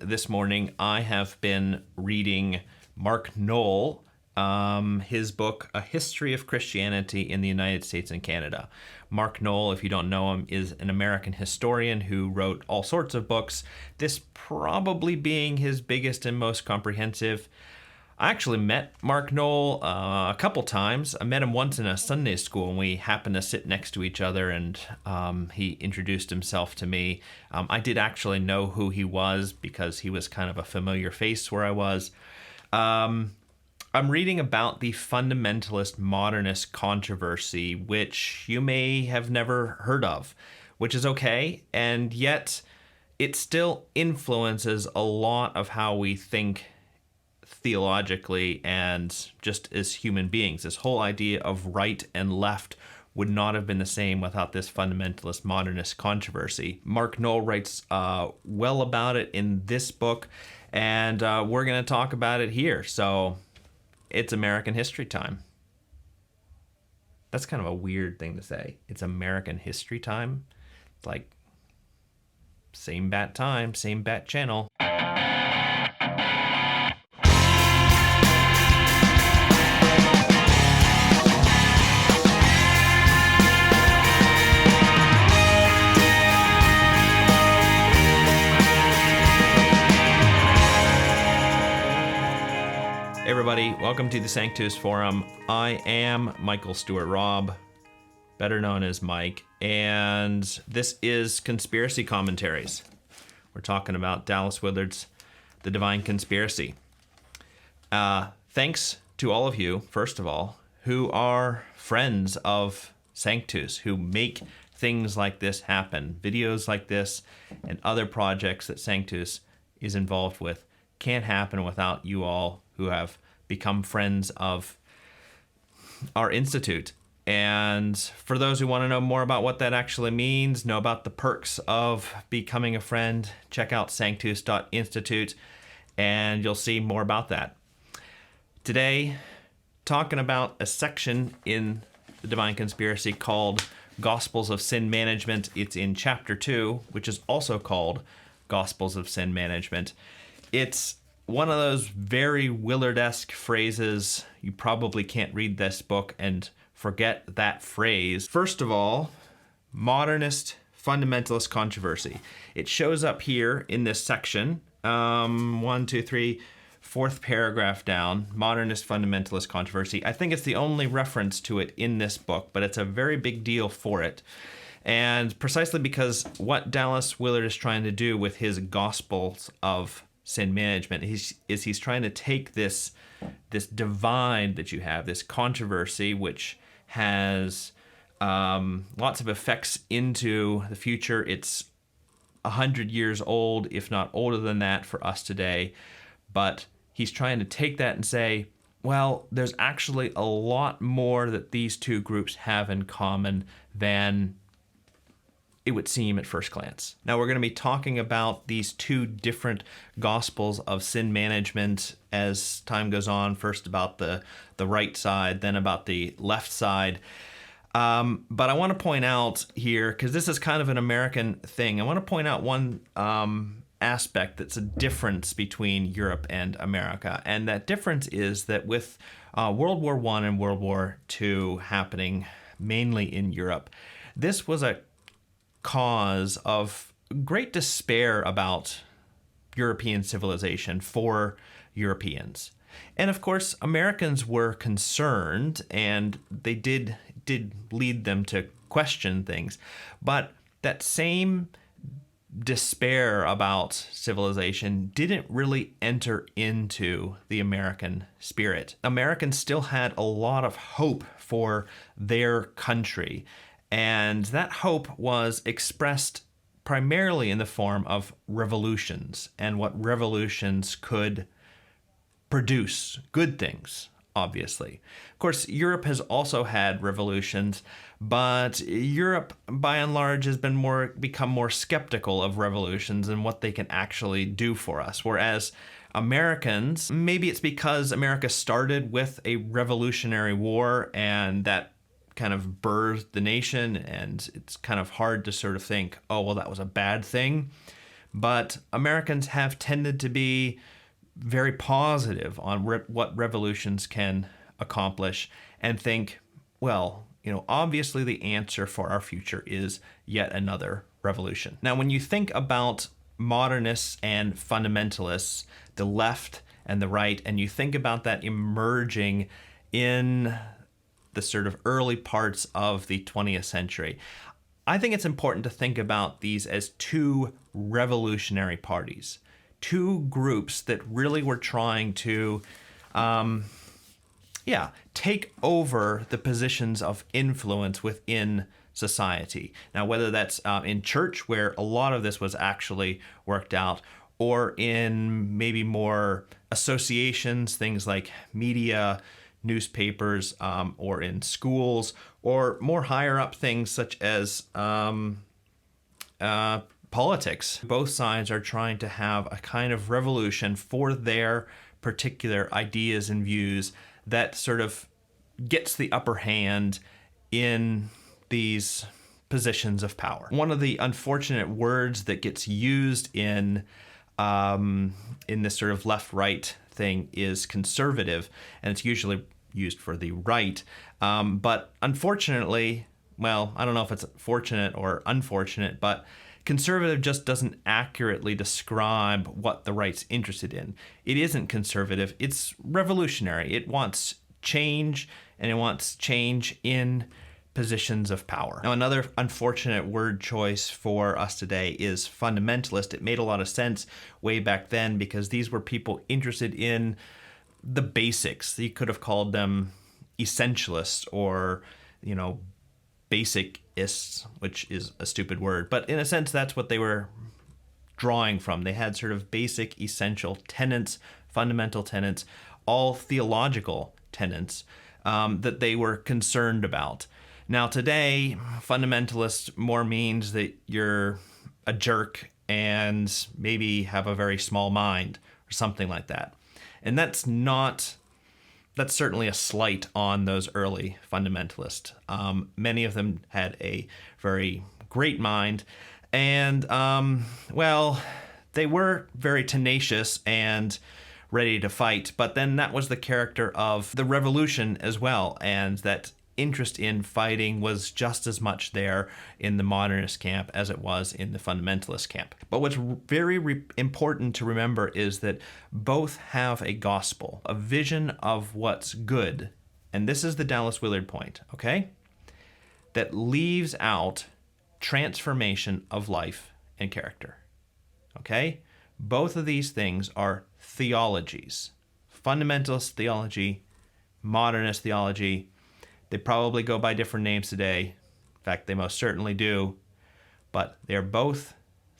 This morning, I have been reading Mark Noll, his book, A History of Christianity in the United States and Canada. Mark Noll, if you don't know him, is an American historian who wrote all sorts of books, this probably being his biggest and most comprehensive. I actually met Mark Noll a couple times. I met him once in a Sunday school, and we happened to sit next to each other, and he introduced himself to me. I did actually know who he was because he was kind of a familiar face where I was. I'm reading about the Fundamentalist Modernist controversy, which you may have never heard of, which is okay, and yet it still influences a lot of how we think theologically and just as human beings. This whole idea of right and left would not have been the same without this fundamentalist modernist controversy. Mark Noll writes well about it in this book, and we're going to talk about it here. So it's American history time. That's kind of a weird thing to say. It's American history time. It's like same bat time, same bat channel. Hey everybody, welcome to the Sanctus Forum. I am Michael Stewart Robb, better known as Mike, and this is Conspiracy Commentaries. We're talking about Dallas Willard's The Divine Conspiracy. Thanks to all of you, first of all, who are friends of Sanctus, who make things like this happen. Videos like this and other projects that Sanctus is involved with can't happen without you all who have become friends of our institute. And for those who want to know more about what that actually means, know about the perks of becoming a friend, check out sanctus.institute and you'll see more about that. Today, talking about a section in the Divine Conspiracy called Gospels of Sin Management. It's in chapter 2, which is also called Gospels of Sin Management. It's one of those very Willard-esque phrases. You probably can't read this book and forget that phrase. First of all, modernist fundamentalist controversy. It shows up here in this section. 1, 2, 3, fourth paragraph down, modernist fundamentalist controversy. I think it's the only reference to it in this book, but it's a very big deal for it. And precisely because what Dallas Willard is trying to do with his Gospels of Sin Management, he's trying to take this divide that you have, this controversy, which has lots of effects into the future. It's 100 years old, if not older than that for us today. But he's trying to take that and say, well, there's actually a lot more that these two groups have in common than it would seem at first glance. Now we're going to be talking about these two different gospels of sin management as time goes on. First about the right side, then about the left side. But I want to point out here, because this is kind of an American thing, I want to point out one aspect that's a difference between Europe and America. And that difference is that with World War I and World War II happening mainly in Europe, this was a cause of great despair about European civilization for Europeans. And of course, Americans were concerned, and they did lead them to question things. But that same despair about civilization didn't really enter into the American spirit. Americans still had a lot of hope for their country. And that hope was expressed primarily in the form of revolutions and what revolutions could produce. Good things, obviously. Of course, Europe has also had revolutions, but Europe, by and large, has become more skeptical of revolutions and what they can actually do for us. Whereas Americans, maybe it's because America started with a revolutionary war and that kind of birthed the nation, and it's kind of hard to sort of think, oh, well, that was a bad thing. But Americans have tended to be very positive on what revolutions can accomplish and think, well, obviously the answer for our future is yet another revolution. Now, when you think about modernists and fundamentalists, the left and the right, and you think about that emerging in the sort of early parts of the 20th century, I think it's important to think about these as two revolutionary parties, two groups that really were trying to take over the positions of influence within society. Now, whether that's in church, where a lot of this was actually worked out, or in maybe more associations, things like media, newspapers, or in schools, or more higher up things such as politics. Both sides are trying to have a kind of revolution for their particular ideas and views that sort of gets the upper hand in these positions of power. One of the unfortunate words that gets used in this sort of left-right thing is conservative, and it's usually used for the right. But unfortunately, well, I don't know if it's fortunate or unfortunate, but conservative just doesn't accurately describe what the right's interested in. It isn't conservative, it's revolutionary. It wants change, and it wants change in positions of power. Now, another unfortunate word choice for us today is fundamentalist. It made a lot of sense way back then because these were people interested in the basics. You could have called them essentialists or, basicists, which is a stupid word. But in a sense, that's what they were drawing from. They had sort of basic, essential tenets, fundamental tenets, all theological tenets that they were concerned about. Now, today, fundamentalist more means that you're a jerk and maybe have a very small mind or something like that. And that's certainly a slight on those early fundamentalists. Many of them had a very great mind, and, they were very tenacious and ready to fight, but then that was the character of the revolution as well, and that interest in fighting was just as much there in the modernist camp as it was in the fundamentalist camp. But what's very important to remember is that both have a gospel, a vision of what's good. And this is the Dallas Willard point, okay? That leaves out transformation of life and character, okay? Both of these things are theologies. Fundamentalist theology, modernist theology. They probably go by different names today. In fact, they most certainly do. But they're both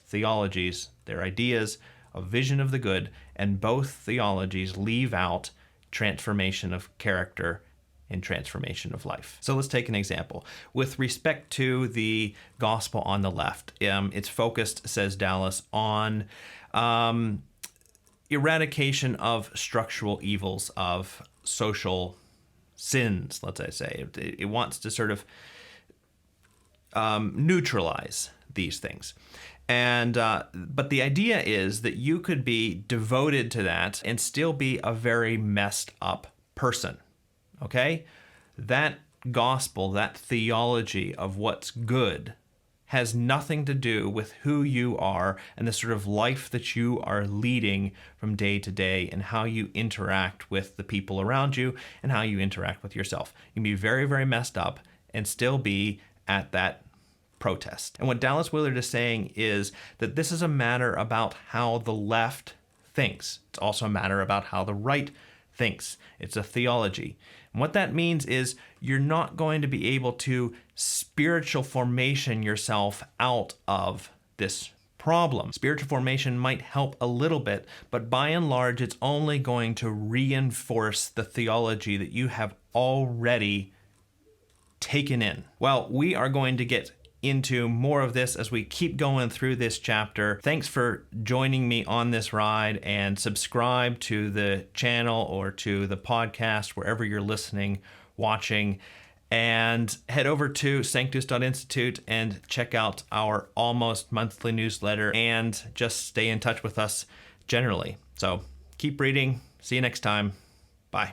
theologies. They're ideas, a vision of the good, and both theologies leave out transformation of character and transformation of life. So let's take an example. With respect to the gospel on the left, it's focused, says Dallas, on eradication of structural evils, of social sins, let's say. It wants to sort of neutralize these things. And but the idea is that you could be devoted to that and still be a very messed up person, okay? That gospel, that theology of what's good has nothing to do with who you are and the sort of life that you are leading from day to day and how you interact with the people around you and how you interact with yourself. You can be very, very messed up and still be at that protest. And what Dallas Willard is saying is that this is a matter about how the left thinks. It's also a matter about how the right thinks. It's a theology. And what that means is you're not going to be able to spiritual formation yourself out of this problem. Spiritual formation might help a little bit, but by and large, it's only going to reinforce the theology that you have already taken in. Well, we are going to get into more of this as we keep going through this chapter. Thanks for joining me on this ride, and subscribe to the channel or to the podcast wherever you're listening, watching, And head over to Sanctus.Institute and check out our almost monthly newsletter and just stay in touch with us generally. So keep reading. See you next time. Bye.